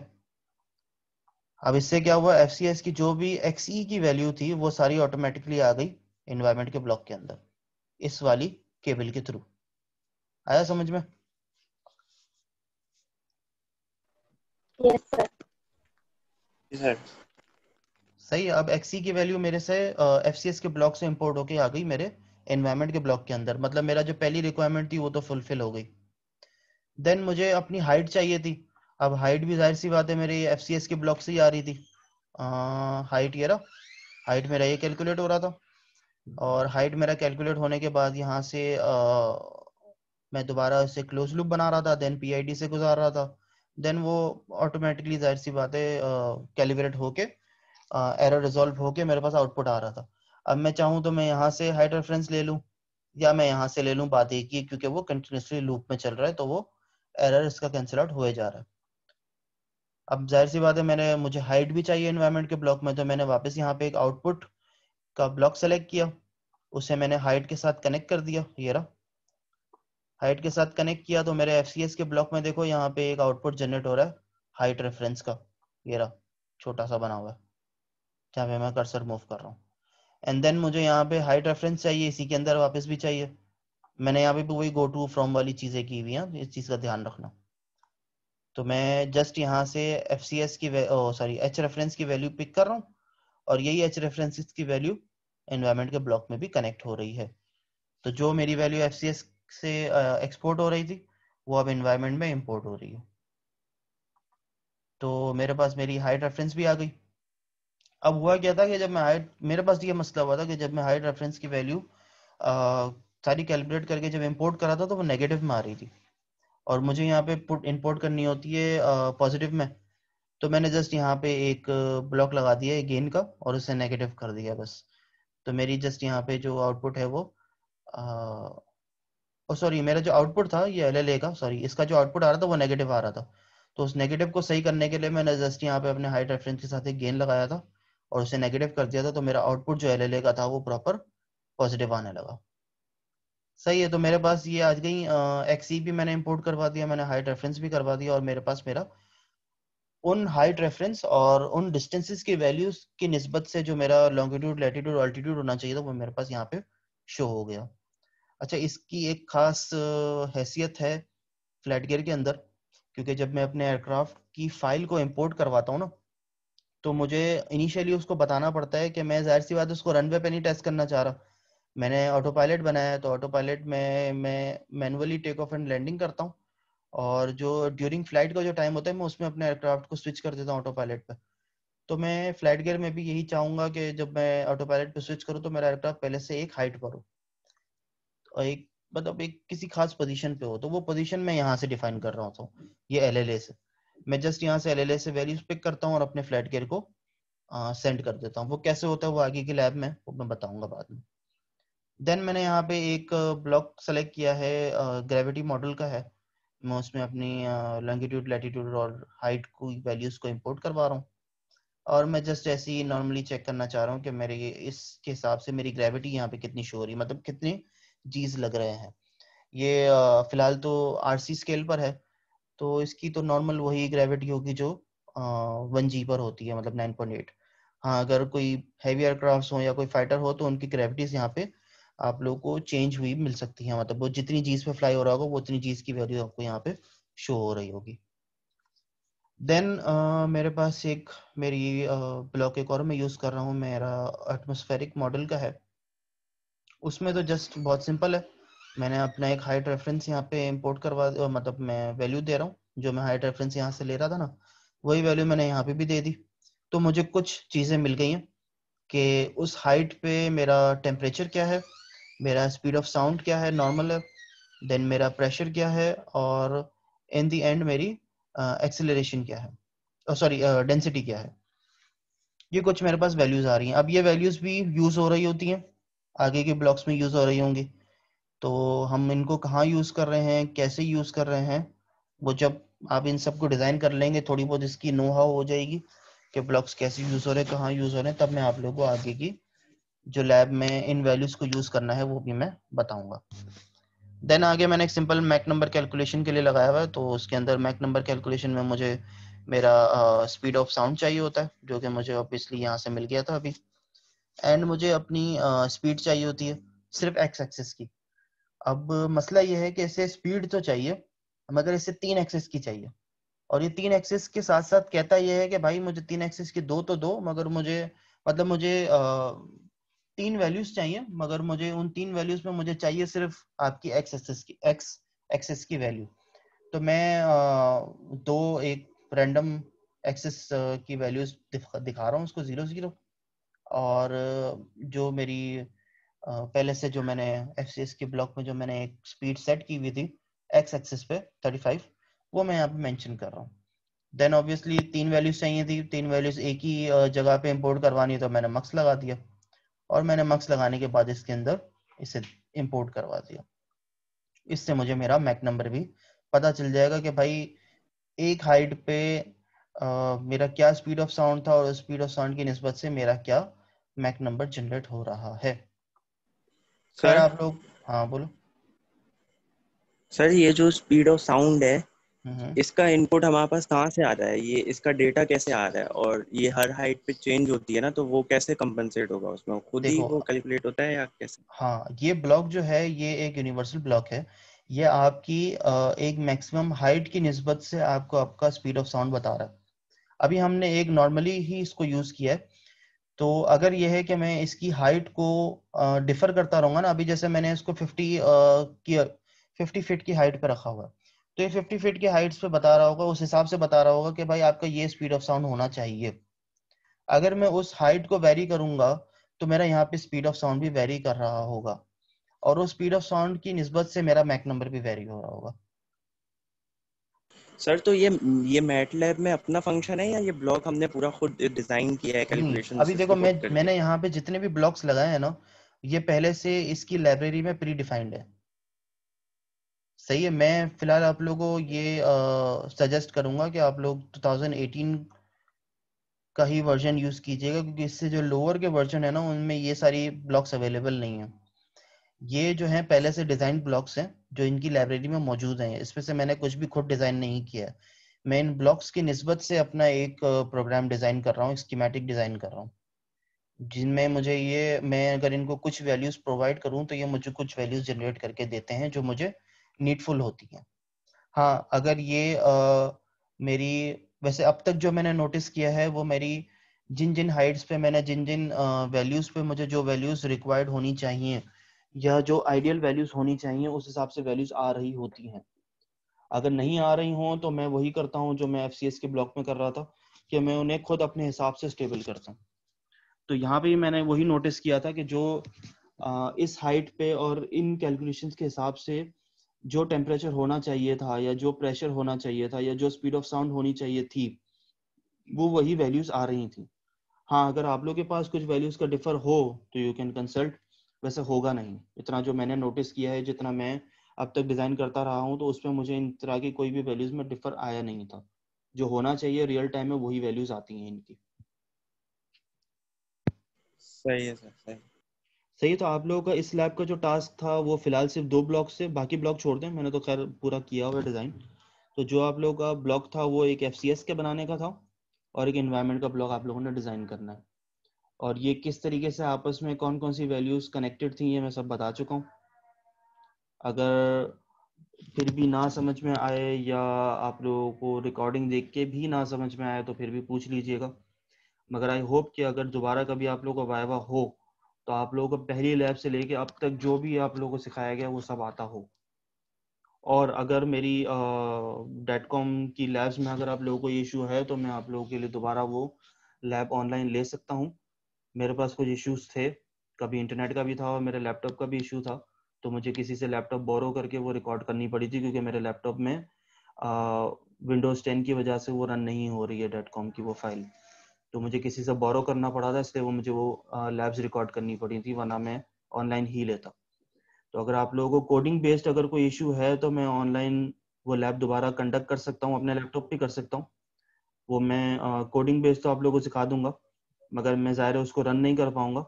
अब इससे क्या हुआ, FCS की जो भी XE की वैल्यू थी वो सारी ऑटोमेटिकली आ गई एनवायरनमेंट के ब्लॉक के अंदर, इस वाली केबल के थ्रू। आया समझ में? Yes sir. सर सही है। अब XE की वैल्यू मेरे से FCS के ब्लॉक से इंपोर्ट होके आ गई मेरे एनवायरनमेंट के ब्लॉक के अंदर। मतलब मेरा जो पहली रिक्वायरमेंट थी वो तो फुलफिल हो गई। देन मुझे अपनी हाइट चाहिए थी। अब हाइट भी जाहिर सी बात है मेरे FCS के ब्लॉक से ही आ रही थी। हाइट ये रहा, हाइट मेरा ये कैलकुलेट हो रहा था, और हाइट मेरा कैलकुलेट होने के बाद यहाँ से मैं दोबारा इसे क्लोज लूप बना रहा था, देन PID से गुजार रहा था, देन वो ऑटोमेटिकली जाहिर सी बात है कैलिब्रेट होके एरर रिजॉल्व होके मेरे पास आउटपुट आ रहा था। अब मैं चाहूँ तो मैं यहाँ से हाइट रेफरेंस ले लूँ, या मैं यहाँ से ले लूँ, बात एक ही है, क्योंकि वो कंटिन्यूसली लूप में चल रहा है तो वो एरर इसका कैंसिल आउट हो जा रहा है। अब जाहिर सी बात है मुझे हाइट भी चाहिए एनवायरनमेंट के ब्लॉक में, तो मैंने वापस यहाँ पे एक आउटपुट का ब्लॉक सेलेक्ट किया, उसे मैंने हाइट के साथ कनेक्ट कर दिया। ये रहा, हाइट के साथ कनेक्ट किया तो मेरे FCS के ब्लॉक में देखो यहाँ पे एक आउटपुट जनरेट हो रहा है हाइट रेफरेंस का। ये रहा, छोटा सा बना हुआ है जहाँ पे मैं कर्सर मूव कर रहा हूँ। एंड देन मुझे यहाँ पे हाइट रेफरेंस चाहिए, इसी के अंदर वापस भी चाहिए। मैंने यहाँ पे भी वही गो टू फ्रॉम वाली चीजें की हुई हैं, इस चीज का ध्यान रखना। तो मैं जस्ट यहाँ से FCS की सॉरी H रेफरेंस की वैल्यू पिक कर रहा हूँ, और यही H रेफरेंसेस की वैल्यू एनवायरनमेंट के ब्लॉक में भी कनेक्ट हो रही है। तो जो मेरी वैल्यू FCS से एक्सपोर्ट हो रही थी वो अब एनवायरनमेंट में इंपोर्ट हो रही है। तो मेरे पास मेरी हाइट रेफरेंस भी आ गई। अब हुआ क्या था कि जब मैं हाइट, मेरे पास ये मसला हुआ था कि जब मैं हाइट रेफरेंस की वैल्यू सारी कैलकुलेट करके जब इंपोर्ट करा था तो वो नेगेटिव में आ रही थी, और मुझे यहाँ पे पुट इंपोर्ट करनी होती है पॉजिटिव में। तो मैंने जस्ट यहाँ पे एक ब्लॉक लगा दिया है गेन का, और उसे नेगेटिव कर दिया बस। तो मेरी जस्ट यहाँ पे जो आउटपुट है वो सॉरी, मेरा जो आउटपुट था ये LLA का, सॉरी इसका जो आउटपुट आ रहा था वो नेगेटिव आ रहा था। तो उस नेगेटिव को सही करने के लिए मैंने जस्ट यहाँ पे अपने हाइट रेफरेंस के साथ एक गेन लगाया था, और उसे नेगेटिव कर दिया था, तो मेरा आउटपुट जो LLA का था वो प्रॉपर पॉजिटिव आने लगा। सही है। तो मेरे पास ये आज गई XE भी मैंने इंपोर्ट करवा दिया, मैंने हाइट रेफरेंस भी करवा दिया, और मेरे पास मेरा उन हाइट रेफरेंस और उन डिस्टेंसेस की वैल्यूज की निस्बत से जो मेरा लॉन्गिट्यूड लैटिट्यूड ऑल्टीट्यूड होना चाहिए था वो मेरे पास यहाँ पे शो हो गया। अच्छा, इसकी एक खास हैसियत है फ्लैट गियर के अंदर, क्योंकि जब मैं अपने एयरक्राफ्ट की फाइल को इंपोर्ट करवाता हूँ ना, तो मुझे इनिशियली उसको बताना पड़ता है कि मैं जाहिर सी बात उसको रनवे पे नहीं टेस्ट करना चाह रहा। मैंने ऑटो पायलट बनाया है, तो ऑटो पायलट में मैं manually take off and landing करता हूँ, और जो ड्यूरिंग फ्लाइट का जो टाइम होता है मैं उसमें अपने एयरक्राफ्ट को स्विच कर देता हूँ ऑटो पायलट पे। तो मैं फ्लाइट गियर में भी यही चाहूंगा कि जब मैं ऑटो पायलट पे स्विच करूँ तो मेरा एयरक्राफ्ट पहले से एक हाइट पर हो, और एक मतलब एक किसी खास पोजीशन पे हो। तो वो पोजीशन मैं यहाँ से डिफाइन कर रहा हूँ, ये एलएलए से। मैं जस्ट यहाँ से एलएलए से वैल्यूज पिक करता हूँ और अपने फ्लाइट गियर को सेंड कर देता हूँ। वो कैसे होता है वो आगे की लैब में वो मैं बताऊंगा बाद में। देन मैंने यहाँ पे एक ब्लॉक सेलेक्ट किया है, ग्रेविटी मॉडल का है। मैं उसमें अपनी लॉन्गिट्यूड, लैटिट्यूड और हाइट को वैल्यूज को इंपोर्ट करवा रहा हूँ, और मैं जस्ट ऐसे ही नॉर्मली चेक करना चाह रहा हूँ कि मेरे इसके हिसाब से मेरी ग्रेविटी यहाँ पे कितनी शो हो रही है, मतलब कितने जीज लग रहे हैं। ये फिलहाल तो आरसी स्केल पर है, तो इसकी तो नॉर्मल वही ग्रेविटी होगी जो 1G पर होती है, मतलब 9.8। हाँ, अगर कोई हैवी एयरक्राफ्ट हो या कोई फाइटर हो तो उनकी ग्रेविटीज यहाँ पे आप लोगों को चेंज हुई मिल सकती है, मतलब वो जितनी जीज पे फ्लाई हो रहा होगा वो उतनी जीज की वैल्यू आपको यहाँ पे शो हो रही होगी। देन मेरे पास एक मेरी ब्लॉक एक और मैं यूज कर रहा हूँ, मेरा एटमॉस्फेरिक मॉडल का है। उसमें तो जस्ट बहुत सिंपल है, मैंने अपना एक हाइट रेफरेंस यहाँ पे इंपोर्ट मतलब मैं वैल्यू दे रहा हूँ, जो मैं हाइट रेफरेंस यहाँ से ले रहा था ना, वही वैल्यू मैंने यहाँ पे भी दे दी। तो मुझे कुछ चीजें मिल गई हैं कि उस हाइट पे मेरा टेम्परेचर क्या है, मेरा स्पीड ऑफ साउंड क्या है, नॉर्मल है, देन मेरा प्रेशर क्या है, और इन दी एंड मेरी एक्सेलरेशन क्या है, सॉरी डेंसिटी क्या है। ये कुछ मेरे पास वैल्यूज आ रही हैं। अब ये वैल्यूज भी यूज हो रही होती हैं, आगे के ब्लॉक्स में यूज हो रही होंगी। तो हम इनको कहाँ यूज कर रहे हैं, कैसे यूज कर रहे हैं, वो जब आप इन सबको डिजाइन कर लेंगे, थोड़ी बहुत इसकी नो हाउ हो जाएगी कि ब्लॉक्स कैसे यूज हो रहे हैं, कहाँ यूज हो रहे हैं, तब मैं आप लोगों को आगे की जो लैब में इन वैल्यूज को यूज करना है वो भी मैं बताऊंगा। देन आगे मैंने एक सिंपल मैक नंबर कैलकुलेशन के लिए लगाया हुआ है, तो उसके अंदर मैक नंबर कैलकुलेशन में मुझे मेरा स्पीड ऑफ साउंड चाहिए होता है, जो कि मुझे ऑब्वियसली यहाँ से मिल गया था अभी। एंड मुझे अपनी स्पीड चाहिए होती है सिर्फ एक्स एक्सिस की। अब मसला ये है कि इसे स्पीड तो चाहिए, मगर इसे 3 एक्सिस की चाहिए, और ये 3 एक्सिस के साथ साथ कहता ये है कि भाई मुझे 3 एक्सिस की दो, तो मगर मुझे मतलब मुझे 3 वैल्यूज चाहिए, मगर मुझे उन 3 वैल्यूज में मुझे चाहिए सिर्फ आपकी एक्स एक्सिस की वैल्यू। तो मैं दो एक रैंडम एक्सिस की वैल्यूज दिखा रहा हूँ उसको 0 0, और जो मेरी पहले से जो मैंने एफसीएस के ब्लॉक में जो मैंने एक स्पीड सेट की हुई थी एक्स एक्सिस पे 35, वो मैं यहाँ पे मेंशन कर रहा हूँ। देन ऑब्वियसली 3 वैल्यूज चाहिए थी, 3 वैल्यूज एक ही जगह पे इंपोर्ट करवानी, तो मैंने मक्स लगा दिया, और मैंने मक्स लगाने के बाद इसके अंदर इसे इंपोर्ट करवा दिया। इससे मुझे मेरा मैक नंबर भी पता चल जाएगा कि भाई एक हाइट पे मेरा क्या स्पीड ऑफ साउंड था, और स्पीड ऑफ साउंड की निस्बत से मेरा क्या मैक नंबर जनरेट हो रहा है। फिर सर आप लोग, हाँ बोलो। सर ये जो स्पीड ऑफ साउंड है, हम्म इसका इनपुट हमारे पास कहाँ से आ रहा है? ये इसका डेटा कैसे आ रहा है? और ये हर हाइट पे चेंज होती है ना, तो वो कैसे कंपनसेट होगा? उसमें खुद ही देखो, वो कैलकुलेट होता है या कैसे? हाँ, ये ब्लॉक जो है ये एक यूनिवर्सल ब्लॉक है। ये आपकी एक मैक्सिमम हाइट की निस्बत से आपको आपका स्पीड ऑफ साउंड बता रहा है। अभी हमने एक नॉर्मली ही इसको यूज किया है, तो अगर ये है कि मैं इसकी हाइट को डिफर करता रहूंगा ना, अभी जैसे मैंने इसको 50 फीट की हाइट पे रखा हुआ है, तो ये 50 फीट की हाइट्स पे बता रहा होगा, उस हिसाब से बता रहा होगा कि भाई आपका ये स्पीड ऑफ साउंड होना चाहिए। अगर मैं उस हाइट को वेरी करूंगा तो मेरा यहाँ पे स्पीड ऑफ साउंड भी वेरी कर रहा होगा, और उस स्पीड ऑफ साउंड की निस्बत से मेरा मैक नंबर भी वेरी हो रहा होगा। सर तो ये मैटलैब में अपना फंक्शन है या ये ब्लॉक हमने पूरा खुद डिजाइन किया है नहीं, कैलकुलेशंस अभी देखो इसके पुट करके? मैंने यहाँ पे जितने भी ब्लॉक्स लगाए हैं ना, ये पहले से इसकी लाइब्रेरी में प्री डिफाइंड है। सही है, मैं फिलहाल आप लोगों को ये सजेस्ट करूंगा कि आप लोग 2018 का ही वर्जन यूज कीजिएगा, क्योंकि इससे जो लोअर के वर्जन है ना उनमें ये सारी ब्लॉक्स अवेलेबल नहीं है। ये जो है पहले से डिजाइन ब्लॉक्स हैं जो इनकी लाइब्रेरी में मौजूद हैं, इसमें से मैंने कुछ भी खुद डिजाइन नहीं किया है। मैं इन ब्लॉक्स की निस्बत से अपना एक प्रोग्राम डिजाइन कर रहा हूँ, स्कीमेटिक डिजाइन कर रहा हूँ, जिनमें मुझे ये, मैं अगर इनको कुछ वैल्यूज प्रोवाइड करूँ तो ये मुझे कुछ वैल्यूज जनरेट करके देते हैं जो मुझे नीडफुल होती हैं। हाँ, अगर ये मेरी वैसे अब तक जो मैंने नोटिस किया है वो मेरी जिन जिन हाइट्स पे मैंने जिन जिन वैल्यूज पे मुझे जो वैल्यूज रिक्वायर्ड होनी चाहिए या जो आइडियल वैल्यूज होनी चाहिए उस हिसाब से वैल्यूज आ रही होती हैं। अगर नहीं आ रही हों तो मैं वही करता हूँ जो मैं एफसीएस के ब्लॉक में कर रहा था कि मैं उन्हें खुद अपने हिसाब से स्टेबल करता हूँ। तो यहाँ पे मैंने वही नोटिस किया था कि जो इस हाइट पे और इन कैलकुलेशंस के हिसाब से जो टेम्परेचर होना चाहिए था या जो प्रेशर होना चाहिए था या जो स्पीड ऑफ साउंड होनी चाहिए थी वो वही वैल्यूज आ रही थी। हाँ, अगर आप लोग के पास कुछ वैल्यूज का डिफर हो तो यू कैन कंसल्ट, वैसे होगा नहीं। इतना जो मैंने नोटिस किया है, जितना मैं अब तक डिजाइन करता रहा हूँ, तो उसमें मुझे इन तरह की कोई भी वैल्यूज में डिफर आया नहीं था। जो होना चाहिए रियल टाइम में वही वैल्यूज आती हैं इनकी। सही है सर, सही। सही। तो आप लोगों का इस लैब का जो टास्क था वो फिलहाल सिर्फ 2 ब्लॉक से, बाकी ब्लॉक छोड़ दें, मैंने तो खैर पूरा किया हुआ डिजाइन। तो जो आप लोगों का ब्लॉक था वो एक एफसीएस के बनाने का था और एक एनवायरनमेंट का ब्लॉक आप लोगों ने डिजाइन करना है। और ये किस तरीके से आपस में कौन कौन सी वैल्यूज कनेक्टेड थी ये मैं सब बता चुका हूँ। अगर फिर भी ना समझ में आए या आप लोगों को रिकॉर्डिंग देख के भी ना समझ में आए तो फिर भी पूछ लीजिएगा। मगर आई होप कि अगर दोबारा कभी आप लोगों को वाइवा हो तो आप लोगों को पहली लैब से लेके अब तक जो भी आप लोगों को सिखाया गया वो सब आता हो। और अगर मेरी डेटकॉम की लैब्स में अगर आप लोगों को इशू है तो मैं आप लोगों के लिए दोबारा वो लैब ऑनलाइन ले सकता हूँ। मेरे पास कुछ इश्यूज थे, कभी इंटरनेट का भी था और मेरे लैपटॉप का भी इशू था, तो मुझे किसी से लैपटॉप बोरो करके वो रिकॉर्ड करनी पड़ी थी क्योंकि मेरे लैपटॉप में विंडोज 10 की वजह से वो रन नहीं हो रही है डेटकॉम की वो फाइल। तो मुझे किसी से बोरो करना पड़ा था, इसलिए वो मुझे वो लैब्स रिकॉर्ड करनी पड़ी थी, वरना मैं ऑनलाइन ही लेता। तो अगर आप लोगों को कोडिंग बेस्ड अगर कोई इशू है तो मैं ऑनलाइन वो लैब दोबारा कंडक्ट कर सकता हूँ, अपने लैपटॉप पे कर सकता हूँ। वो मैं कोडिंग बेस्ड तो आप लोगों को सिखा दूंगा, मगर मैं ज़ाहिर है उसको रन नहीं कर पाऊंगा।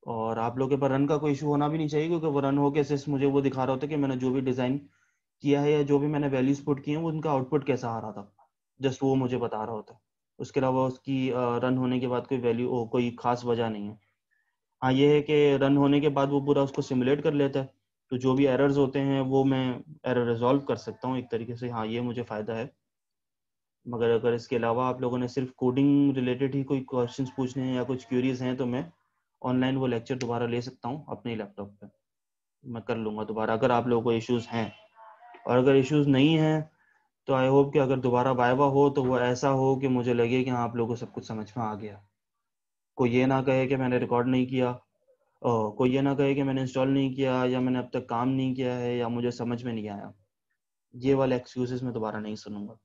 और आप लोगों के पास रन का कोई इशू होना भी नहीं चाहिए क्योंकि वो रन होके सिर्फ मुझे वो दिखा रहा होता है कि मैंने जो भी डिज़ाइन किया है या जो भी मैंने वैल्यूज पुट किए हैं वो उनका आउटपुट कैसा आ रहा था, जस्ट वो मुझे बता रहा होता है। उसके अलावा उसकी रन होने के बाद कोई वैल्यू कोई खास वजह नहीं है। हाँ, ये है कि रन होने के बाद वो पूरा उसको सिमुलेट कर लेता है, तो जो भी एरर्स होते हैं वो मैं एरर रिजॉल्व कर सकता हूँ एक तरीके से। हाँ, ये मुझे फ़ायदा है। मगर अगर इसके अलावा आप लोगों ने सिर्फ कोडिंग रिलेटेड ही कोई क्वेश्चंस पूछने हैं या कुछ क्यूरीज हैं तो मैं ऑनलाइन वो लेक्चर दोबारा ले सकता हूँ अपने लैपटॉप पे, मैं कर लूँगा दोबारा अगर आप लोगों को इश्यूज हैं। और अगर इश्यूज नहीं हैं तो आई होप कि अगर दोबारा वाइवा हो तो वो ऐसा हो कि मुझे लगे कि हाँ आप लोगों को सब कुछ समझ में आ गया। कोई ये ना कहे कि मैंने रिकॉर्ड नहीं किया, कोई ये ना कहे कि मैंने इंस्टॉल नहीं किया या मैंने अब तक काम नहीं किया है या मुझे समझ में नहीं आया। ये वाले एक्सक्यूजेस मैं दोबारा नहीं सुनूंगा।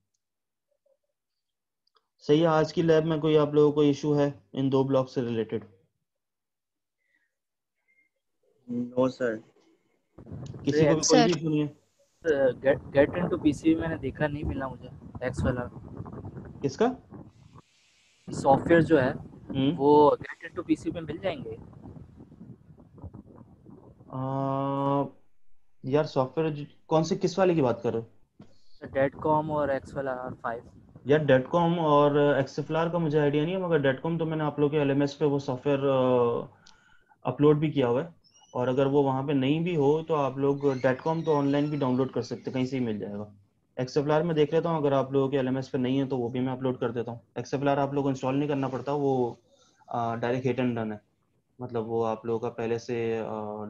सही है। आज की लैब में कोई आप लोगों को इशू है इन 2 ब्लॉक से रिलेटेड? No sir. किसी को भी कोई सर भी इशू नहीं है? गेट इनटू पीसी मैंने देखा नहीं मिला मुझे, एक्स वाला किसका? सॉफ्टवेयर जो है हम्म। वो गेट इनटू पीसी में मिल जाएंगे? यार सॉफ्टवेयर कौन से किस वाले की बात कर रहे हो? डेट कॉम और एक्स वाला R5। यार डेटकॉम और एक्सफ्लार का मुझे आइडिया नहीं है, मगर डेटकॉम तो मैंने आप लोग के एलएमएस पे वो सॉफ्टवेयर अपलोड भी किया हुआ है। और अगर वो वहाँ पे नहीं भी हो तो आप लोग डेटकॉम तो ऑनलाइन भी डाउनलोड कर सकते हैं, कहीं से ही मिल जाएगा। एक्सफ्लार में देख लेता हूँ, अगर आप लोगों के एलएमएस पे नहीं है तो वो भी मैं अपलोड कर देता हूँ। एक्सफ्लार आप लोगों को इंस्टॉल नहीं करना पड़ता, वो डायरेक्ट हिट एंड डन है, मतलब वो आप लोगों का पहले से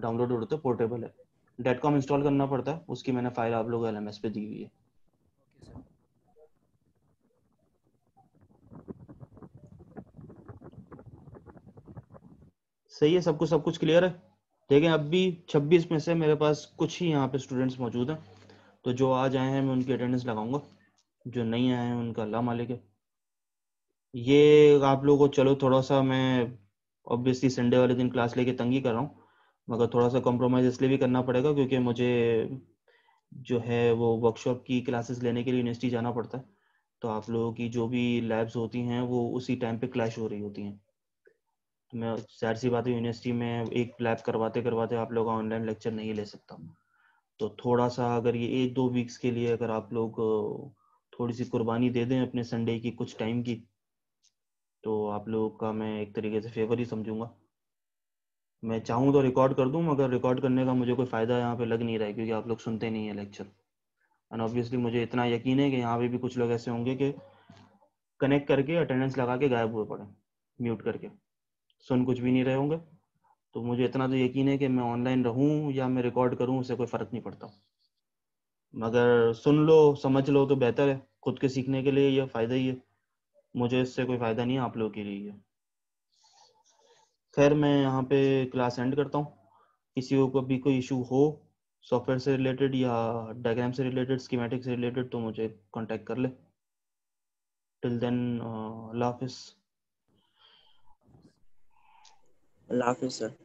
डाउनलोड होता है, पोर्टेबल है। डेटकॉम इंस्टॉल करना पड़ता है, उसकी मैंने फाइल आप लोगों को एलएमएस पे दी हुई है। सही है, सब कुछ क्लियर है। देखें, अब भी 26 में से मेरे पास कुछ ही यहाँ पे स्टूडेंट्स मौजूद हैं, तो जो आज आए हैं मैं उनकी अटेंडेंस लगाऊंगा, जो नहीं आए हैं उनका अल्लाह मालिक है। ये आप लोगों को चलो थोड़ा सा मैं ऑब्वियसली संडे वाले दिन क्लास लेके तंगी कर रहा हूँ, मगर थोड़ा सा कॉम्प्रोमाइज़ इसलिए भी करना पड़ेगा क्योंकि मुझे जो है वो वर्कशॉप की क्लासेस लेने के लिए यूनिवर्सिटी जाना पड़ता है। तो आप लोगों की जो भी लैब्स होती हैं वो उसी टाइम पे क्लैश हो रही होती हैं। तो मैं जाहिर सी बात है यूनिवर्सिटी में एक लैब करवाते करवाते आप लोग ऑनलाइन लेक्चर नहीं ले सकता। तो थोड़ा सा अगर ये 1-2 वीक्स के लिए अगर आप लोग थोड़ी सी कुर्बानी दे दें अपने संडे की कुछ टाइम की, तो आप लोगों का मैं एक तरीके से फेवर ही समझूंगा। मैं चाहूँ तो रिकॉर्ड कर दूँ, मगर रिकॉर्ड करने का मुझे कोई फ़ायदा यहाँ पे लग नहीं रहा है क्योंकि आप लोग सुनते नहीं है लेक्चर। एंड ऑब्वियसली मुझे इतना यकीन है कि यहाँ पे भी कुछ लोग ऐसे होंगे कि कनेक्ट करके अटेंडेंस लगा के गायब हुए पड़े, म्यूट करके सुन कुछ भी नहीं रहे होंगे। तो मुझे इतना तो यकीन है कि मैं ऑनलाइन रहूं या मैं रिकॉर्ड करूं, उससे कोई फ़र्क नहीं पड़ता। मगर सुन लो समझ लो तो बेहतर है, खुद के सीखने के लिए ये फ़ायदा ही है, मुझे इससे कोई फ़ायदा नहीं है, आप लोगों के लिए ही है। खैर मैं यहाँ पे क्लास एंड करता हूँ। किसी को कभी कोई इशू हो सॉफ्टवेयर से रिलेटेड या डायग्राम से रिलेटेड, स्कीमेटिक से रिलेटेड, तो मुझे कांटेक्ट कर ले। टिल देन अल्लाह हाफिज़। अल्लाह हाफिज़ सर।